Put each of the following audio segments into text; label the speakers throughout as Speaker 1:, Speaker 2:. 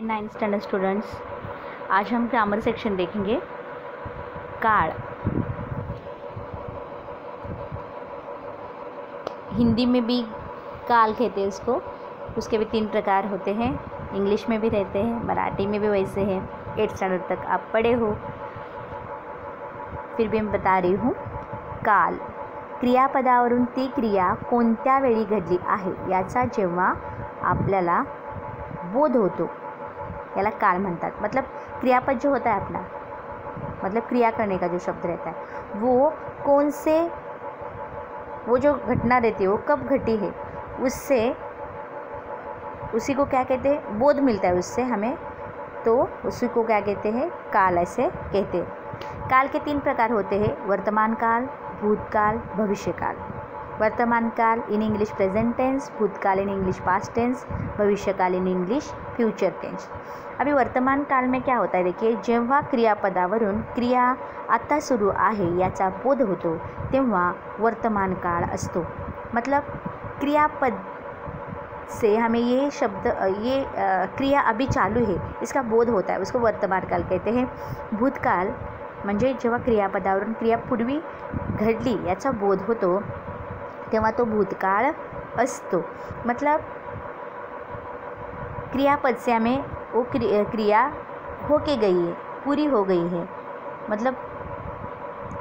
Speaker 1: 9th standard students, आज हम grammar section देखेंगे। काल हिंदी में भी काल कहते हैं उसको। उसके भी 3 प्रकार होते हैं, इंग्लिश में भी रहते हैं, मराठी में भी वैसे हैं। 8th स्टैंडर्ड तक आप पढ़े हो, फिर भी मैं बता रही हूँ। काल क्रियापदावरून ती क्रिया कोणत्या वेळी घडली आहे याचा जेव्हा आपल्याला बोध होतो याला काल म्हणतात। मतलब क्रियापद जो होता है अपना, मतलब क्रिया करने का जो शब्द रहता है वो कौन से, वो जो घटना रहती है वो कब घटी है, उससे उसी को क्या कहते हैं, बोध मिलता है उससे हमें, तो उसी को क्या कहते हैं, काल ऐसे कहते हैं। काल के 3 प्रकार होते हैं, वर्तमान काल, भूतकाल, भविष्यकाल। वर्तमान काल इन इंग्लिश प्रेजेंट टेंस, भूतकाल इन इंग्लिश पास्ट टेंस, भविष्यकाल इन इंग्लिश फ्यूचर टेंस। अभी वर्तमान काल में क्या होता है, देखिए, जेव्हा क्रियापदावरून क्रिया आता सुरू आहे याचा बोध होतो तेव्हा वर्तमान काळ असतो। मतलब क्रियापद से हमें ये शब्द, ये क्रिया अभी चालू है इसका बोध होता है, उसको वर्तमान काल कहते हैं। भूतकाल म्हणजे जेव्हा क्रियापदावरून क्रिया पूर्वी घडली याचा बोध होतो तेव्हा तो भूतकाळ असतो। मतलब क्रियापद से हमें वो क्रिया होके गई है, पूरी हो गई है, मतलब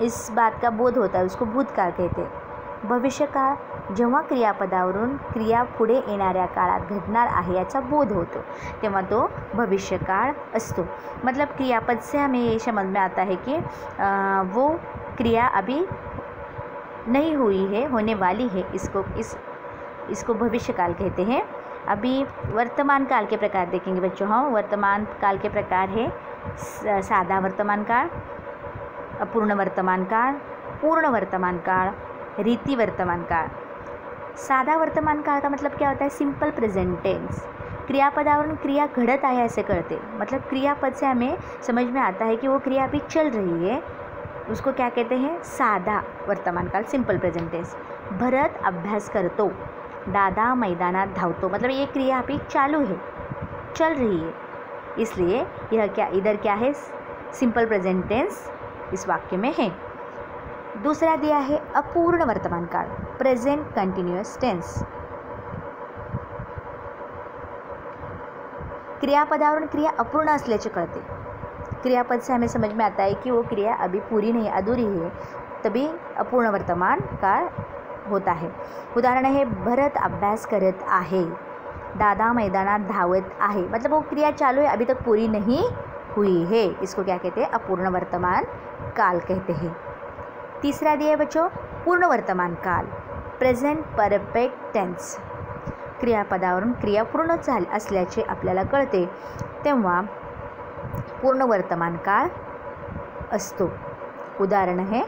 Speaker 1: इस बात का बोध होता है, उसको भूतकाळ कहते हैं। भविष्यकाळ जेव्हा क्रियापदावरून क्रिया पुढे येणाऱ्या काळात घडणार आहे याचा बोध होतो तेव्हा तो भविष्यकाळ असतो। मतलब क्रियापद से हमें ये समझ में आता है कि वो क्रिया अभी नहीं हुई है, होने वाली है, इसको भविष्यकाल कहते हैं। अभी वर्तमान काल के प्रकार देखेंगे बच्चों हम। वर्तमान काल के प्रकार है सादा वर्तमान काल, अपूर्ण वर्तमान काल, पूर्ण वर्तमान काल, रीति वर्तमान काल। सादा वर्तमान काल का मतलब क्या होता है, सिंपल प्रेजेंट टेंस। क्रियापदावरून क्रिया घड़त आहे ऐसे करते, मतलब क्रियापद से हमें समझ में आता है कि वो क्रिया अभी चल रही है, उसको क्या कहते हैं, सादा वर्तमान काल, सिंपल प्रेजेंट टेंस। भरत अभ्यास करतो, दादा मैदानात धावतो, मतलब ये क्रिया अभी चालू है, चल रही है, इसलिए यह क्या, इधर क्या है, सिंपल प्रेजेंट टेंस इस वाक्य में है। दूसरा दिया है अपूर्ण वर्तमान काल, प्रेजेंट कंटिन्यूअस टेंस। क्रियापदावरून क्रिया अपूर्ण असल्याचे कळते, क्रियापद से हमें समझ में आता है कि वो क्रिया अभी पूरी नहीं, अधूरी है, तभी अपूर्ण वर्तमान काल होता है। उदाहरण है, भरत अभ्यास करत आहे, दादा मैदानात धावत आहे, मतलब वो क्रिया चालू है, अभी तक पूरी नहीं हुई है, इसको क्या कहते हैं, अपूर्ण वर्तमान काल कहते हैं। तीसरा दिया है बच्चों पूर्ण वर्तमान काल, प्रेजेंट परफेक्ट टेंस। क्रियापदावरून क्रिया पूर्ण झाली असल्याचे आपल्याला कळते तेव्हा पूर्ण वर्तमान काळ असतो। उदाहरण है,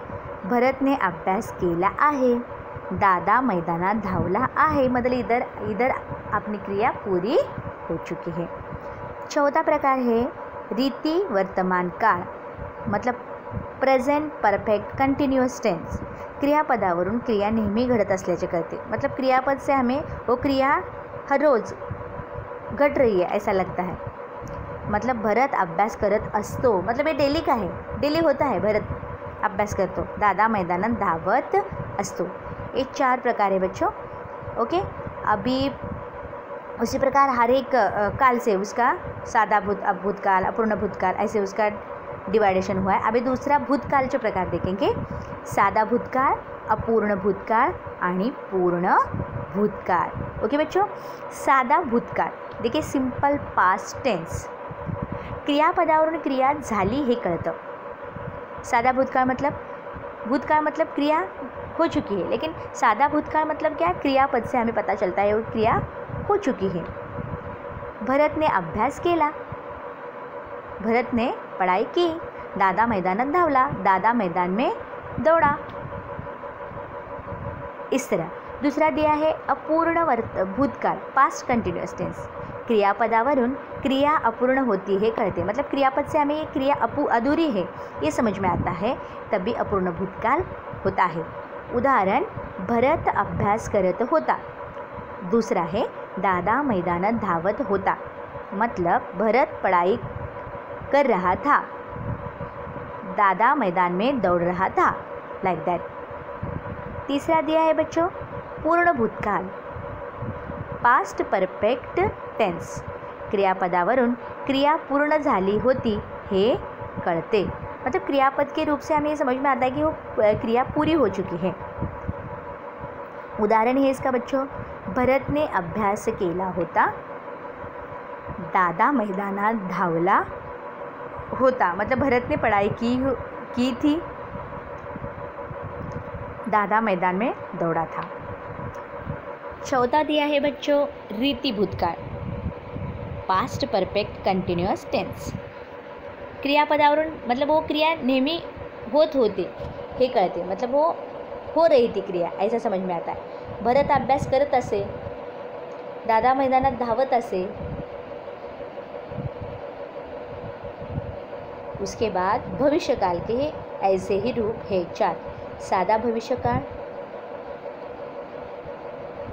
Speaker 1: भरतने अभ्यास केला आहे, दादा मैदानात धावला आहे, मतलब इधर अपनी क्रिया पूरी हो चुकी है। चौथा प्रकार है रीति वर्तमान काळ, मतलब प्रेजेंट परफेक्ट कंटिन्यूअस टेंस। क्रियापदावरून क्रिया नेहमी घडत असल्याचे कळते, मतलब क्रियापद से हमें वो क्रिया हर रोज़ घट रही है ऐसा लगता है। मतलब भरत अभ्यास करत असतो, मतलब ये डेली का है, डेली होता है, भरत अभ्यास करतो, दादा मैदानात धावत असतो। ये 4 प्रकार है बच्चों, ओके। अभी उसी प्रकार हर एक काल से उसका सादा भूतकाल, अपूर्ण भूतकाल, ऐसे उसका डिवाइडेशन हुआ है। अभी दूसरा भूतकाल के प्रकार देखेंगे, सादा भूतकाल, अपूर्ण भूतकाल आणि पूर्ण भूतकाल। ओके बच्चों, सादा भूतकाल देखिए, सिंपल पास्ट टेंस, क्रियापदावरून क्रिया झाली हे कळतं। सादा भूतकाळ मतलब क्रिया हो चुकी है, लेकिन सादा भूतकाळ मतलब क्या, क्रियापद से हमें पता चलता है वो क्रिया हो चुकी है। भरत ने अभ्यास केला, भरत ने पढ़ाई की, दादा मैदानात धावला, दादा मैदान में दौड़ा, इस तरह। दूसरा दिया है अपूर्ण भूतकाल, पास्ट कंटिन्यूअस टेंस। क्रियापदावरून क्रिया अपूर्ण होती है कळते, मतलब क्रियापद से हमें ये क्रिया अधूरी है ये समझ में आता है, तभी अपूर्ण भूतकाल होता है। उदाहरण, भरत अभ्यास करत होता। दूसरा है दादा मैदानात धावत होता। मतलब भरत पढ़ाई कर रहा था, दादा मैदान में दौड़ रहा था, लाइक दैट। तीसरा दिया है बच्चों पूर्ण भूतकाल, पास्ट परफेक्ट टेन्स, क्रियापदावरून क्रिया पूर्ण झाली होती हे कळते। मतलब क्रियापद के रूप से हमें ये समझ में आता है कि वो क्रिया पूरी हो चुकी है। उदाहरण है इसका बच्चों, भरत ने अभ्यास केला होता, दादा मैदानात धावला होता। मतलब भरत ने पढ़ाई की थी, दादा मैदान में दौड़ा था। चौथा दिया है बच्चों रीति भूतकाळ, पास्ट परफेक्ट कंटिन्यूअस टेन्स, क्रियापदावरून मतलब वो क्रिया नेहमी होत होते हे कळते। मतलब वो हो रही थी क्रिया, ऐसा समझ में आता है। भरत अभ्यास करत असे, दादा मैदानात धावत असे। उसके बाद भविष्यकाल के ऐसे ही रूप है 4, सादा भविष्यकाळ,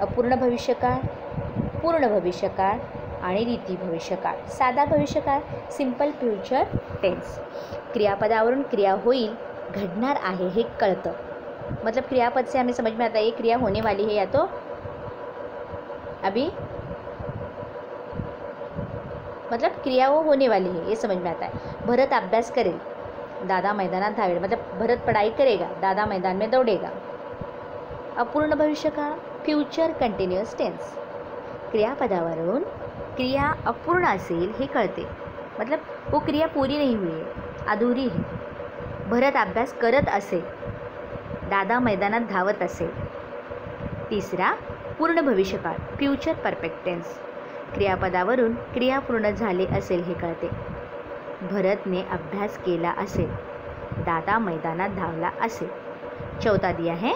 Speaker 1: अपूर्ण भविष्यकाळ, पूर्ण भविष्यकाळ आणि रीती भविष्यकाळ। सादा भविष्यकाळ सिंपल फ्युचर टेन्स, क्रियापदावरून क्रिया होईल, घडणार आहे हे कळतं। मतलब क्रियापद से हमें समझ में आता है ये क्रिया होने वाली है या तो अभी, मतलब क्रिया वो होने वाली है ये समझ में आता है। भरत अभ्यास करेल, दादा मैदानात धावेल, मतलब भरत पढ़ाई करेगा, दादा मैदान में दौड़ेगा। अपूर्ण भविष्यकाळ फ्युचर कंटिन्यूअस टेन्स, क्रियापदावरून क्रिया अपूर्ण असेल हे कळते। मतलब वो क्रिया पूरी नहीं हुई है, अधूरी है। भरत अभ्यास करत असे, दादा मैदानात धावत असे। तिसरा पूर्ण भविष्यकाळ फ्युचर परफेक्ट टेन्स, क्रियापदावरून क्रिया पूर्ण झाले असेल हे कळते। भरतने अभ्यास केला असेल, दादा मैदानात धावला असेल। चौथा दिया है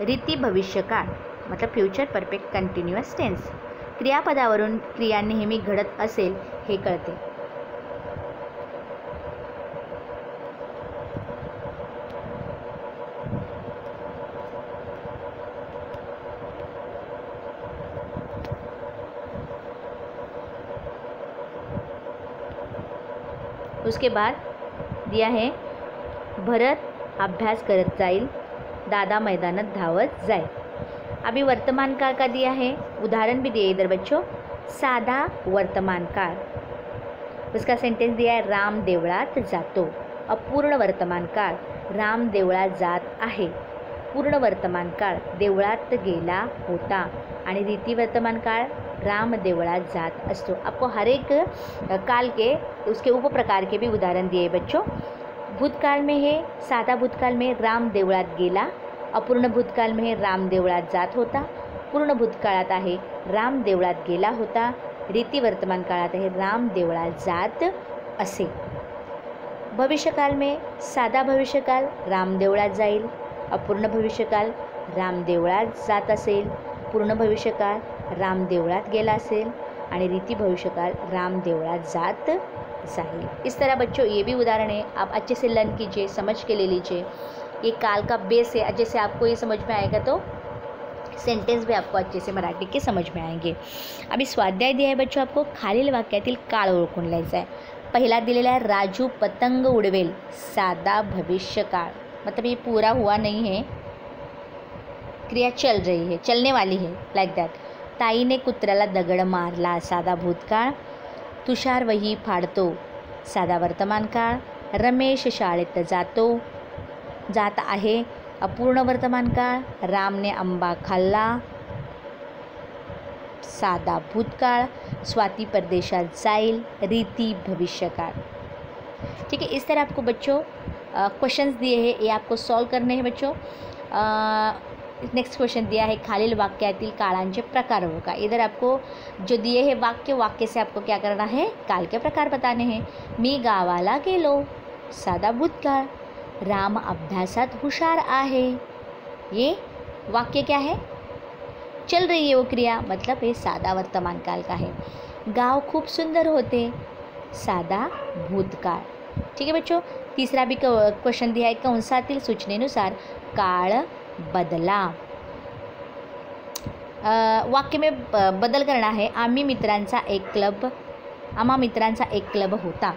Speaker 1: रीति भविष्यकाळ, मतलब फ्युचर परफेक्ट कंटिन्यूअस टेन्स, क्रियापदावरून क्रिया नेहमी घडत असेल हे कळते। उसके बाद दिया है भरत अभ्यास करत जाईल, दादा मैदानात धावत जाए। अभी वर्तमान काल का दिया है, उदाहरण भी दिए इधर बच्चों, साधा वर्तमान काळ। उसका सेंटेंस दिया है राम देवळात जातो। अपूर्ण वर्तमान काळ राम देवळात जात आहे। पूर्ण वर्तमान काळ देवळात गेला होता। आणि रीति वर्तमान काळ राम देवळात जात असतो। आपको हर एक काल के उसके उप प्रकार के भी उदाहरण दिए बच्चों। भूतकाल में है, सादा भूतकाल में राम देवळात गेला, अपूर्ण भूतकाल में है राम देवळात जात होता, पूर्ण भूतकाळात आहे राम देवळात गेला होता, रीति वर्तमान काळात आहे राम देवळात जात असे। भविष्यकाल में सादा भविष्यकाल राम देवळात जाईल, अपूर्ण भविष्यकाल राम देवळात जात असेल, पूर्ण भविष्यकाल राम देवळात गेला असेल आणि रीति भविष्यकाल राम देवळात जात जाईल। इस तरह बच्चों ये भी उदाहरण है, आप अच्छे से लर्न कीजिए, समझ के ले लीजिए। ये काल का बेस है, अच्छे से आपको ये समझ में आएगा तो सेंटेंस भी आपको अच्छे से मराठी के समझ में आएंगे। अभी स्वाध्याय दिया है बच्चों आपको, खालील वाक्यातील काळ ओळखून लिहायचा आहे। पहिला दिलेला है राजू पतंग उड़वेल, सादा भविष्यकाळ, मतलब ये पूरा हुआ नहीं है, क्रिया चल रही है, चलने वाली है, लाइक दैट। ताईने कुत्र्याला दगड मारला, सादा भूतकाळ। तुषार वही फाडतो, सादा वर्तमान काळ। रमेश शाळेत जात आहे, अपूर्ण वर्तमान काळ। रामने आंबा खाल्ला, सादा भूतकाळ। स्वाती परदेशात जाईल, रीति भविष्यकाळ। ठीक है, इस तरह आपको बच्चों क्वेश्चंस दिए हैं, ये आपको सॉल्व करने हैं बच्चों। नेक्स्ट क्वेश्चन दिया है खालील वाक्यातील काळांचे प्रकार होगा। इधर आपको जो दिए हैं वाक्य से आपको क्या करना है, काल के प्रकार बताने हैं। मी गावाला गेलो, सादा भूतकाळ। राम अभ्यासात हुशार आहे, ये वाक्य क्या है, चल रही है वो क्रिया, मतलब ये सादा वर्तमान काल का है। गाव खूप सुंदर होते, सादा भूतकाळ। ठीक है बच्चों, तीसरा भी क्वेश्चन दिया है कंसातील सूचनेनुसार काळ बदला। वाक्य में बदल करना है। आम्ही मित्रांचा एक क्लब आम्हा मित्रांचा एक क्लब होता।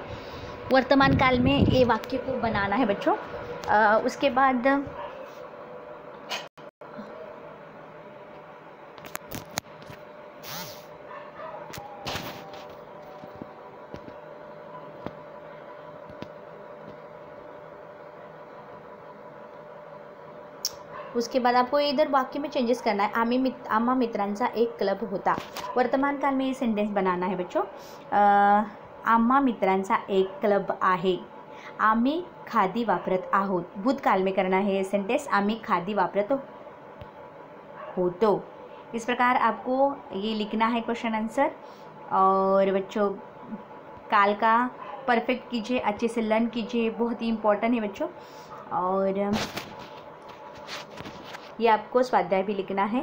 Speaker 1: वर्तमान काल में ये वाक्य को बनाना है बच्चों। उसके बाद आपको इधर वाक्य में चेंजेस करना है। आम्हा मित्रांचा एक क्लब होता। वर्तमान काल में ये सेंटेंस बनाना है बच्चों। आम्हा मित्रांचा एक क्लब आहे। आम्ही खादी वापरत आहोत। भूतकाल में करना है ये सेंटेंस। आम्ही खादी वापरत होतो। इस प्रकार आपको ये लिखना है क्वेश्चन आंसर। और बच्चों काल का परफेक्ट कीजिए, अच्छे से लर्न कीजिए, बहुत ही इम्पोर्टेंट है बच्चों। और ये आपको स्वाध्याय भी लिखना है।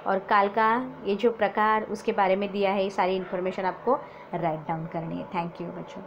Speaker 1: और काल का ये जो प्रकार उसके बारे में दिया है, ये सारी इन्फॉर्मेशन आपको राइट डाउन करनी है। थैंक यू बच्चों।